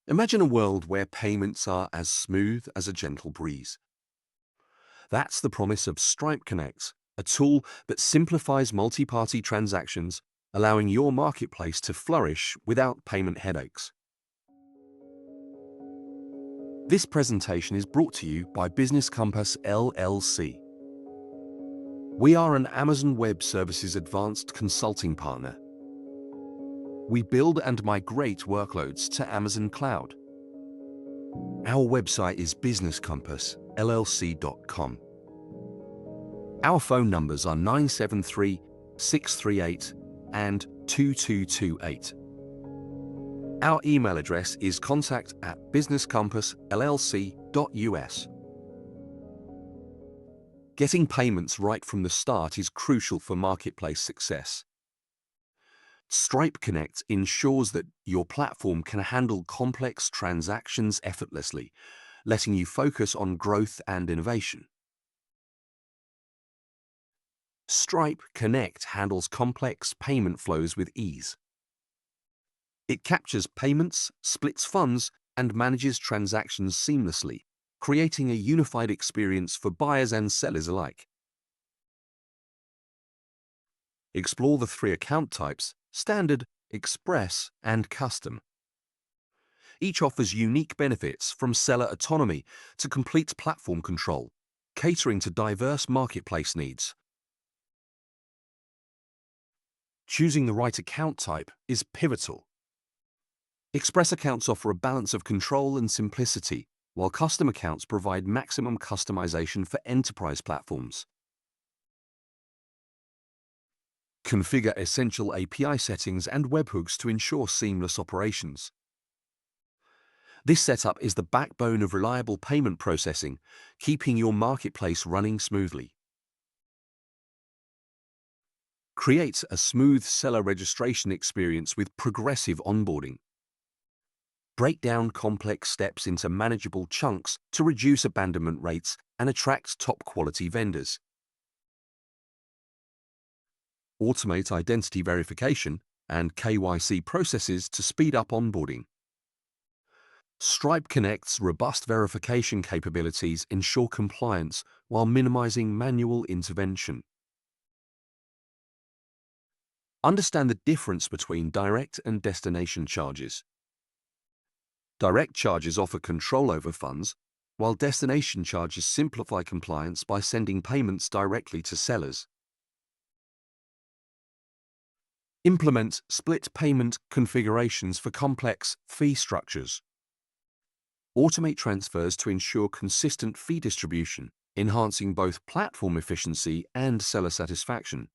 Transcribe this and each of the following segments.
Imagine a world where payments are as smooth as a gentle breeze. That's the promise of Stripe Connect, a tool that simplifies multi-party transactions, allowing your marketplace to flourish without payment headaches. This presentation is brought to you by Business Compass LLC. We are an Amazon Web Services advanced consulting partner. We build and migrate workloads to Amazon Cloud. Our website is BusinessCompassLLC.com. Our phone numbers are 973-638 and 2228. Our email address is contact@businesscompassllc.us. Getting payments right from the start is crucial for marketplace success. Stripe Connect ensures that your platform can handle complex transactions effortlessly, letting you focus on growth and innovation. Stripe Connect handles complex payment flows with ease. It captures payments, splits funds, and manages transactions seamlessly, creating a unified experience for buyers and sellers alike. Explore the 3 account types: Standard, Express, and Custom. Each offers unique benefits from seller autonomy to complete platform control, catering to diverse marketplace needs. Choosing the right account type is pivotal. Express accounts offer a balance of control and simplicity, while custom accounts provide maximum customization for enterprise platforms. Configure essential API settings and webhooks to ensure seamless operations. This setup is the backbone of reliable payment processing, keeping your marketplace running smoothly. Create a smooth seller registration experience with progressive onboarding. Break down complex steps into manageable chunks to reduce abandonment rates and attract top-quality vendors. Automate identity verification and KYC processes to speed up onboarding. Stripe Connect's robust verification capabilities ensure compliance while minimizing manual intervention. Understand the difference between direct and destination charges. Direct charges offer control over funds, while destination charges simplify compliance by sending payments directly to sellers. Implement split payment configurations for complex fee structures. Automate transfers to ensure consistent fee distribution, enhancing both platform efficiency and seller satisfaction.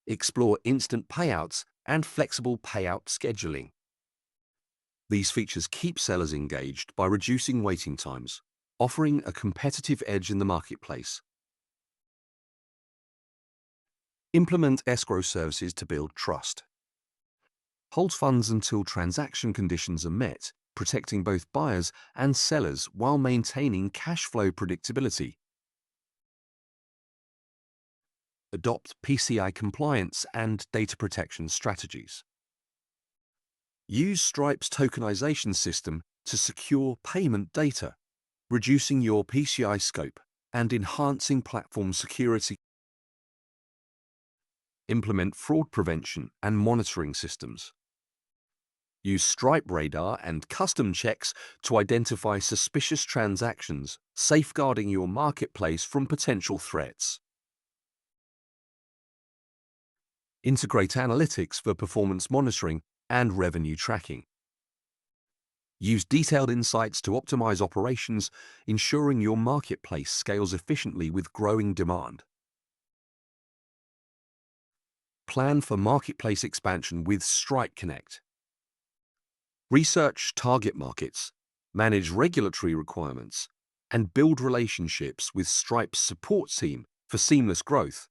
Explore instant payouts and flexible payout scheduling. These features keep sellers engaged by reducing waiting times, offering a competitive edge in the marketplace. Implement escrow services to build trust. Hold funds until transaction conditions are met, protecting both buyers and sellers while maintaining cash flow predictability. Adopt PCI compliance and data protection strategies. Use Stripe's tokenization system to secure payment data, reducing your PCI scope and enhancing platform security. Implement fraud prevention and monitoring systems. Use Stripe Radar and custom checks to identify suspicious transactions, safeguarding your marketplace from potential threats. Integrate analytics for performance monitoring and revenue tracking. Use detailed insights to optimize operations, ensuring your marketplace scales efficiently with growing demand. Plan for marketplace expansion with Stripe Connect. Research target markets, manage regulatory requirements, and build relationships with Stripe's support team for seamless growth.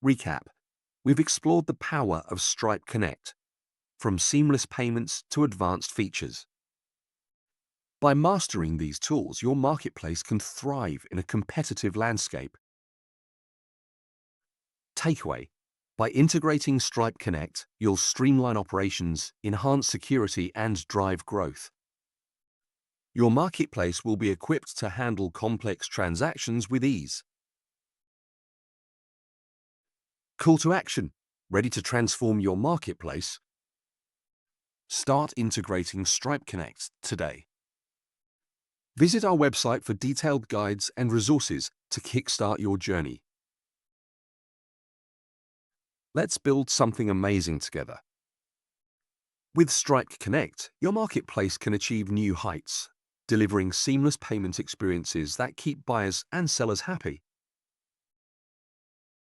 Recap: we've explored the power of Stripe Connect, from seamless payments to advanced features. By mastering these tools, your marketplace can thrive in a competitive landscape. Takeaway: By integrating Stripe Connect, you'll streamline operations, enhance security, and drive growth. Your marketplace will be equipped to handle complex transactions with ease. Call to action. Ready to transform your marketplace? Start integrating Stripe Connect today. Visit our website for detailed guides and resources to kickstart your journey. Let's build something amazing together. With Stripe Connect, your marketplace can achieve new heights, delivering seamless payment experiences that keep buyers and sellers happy.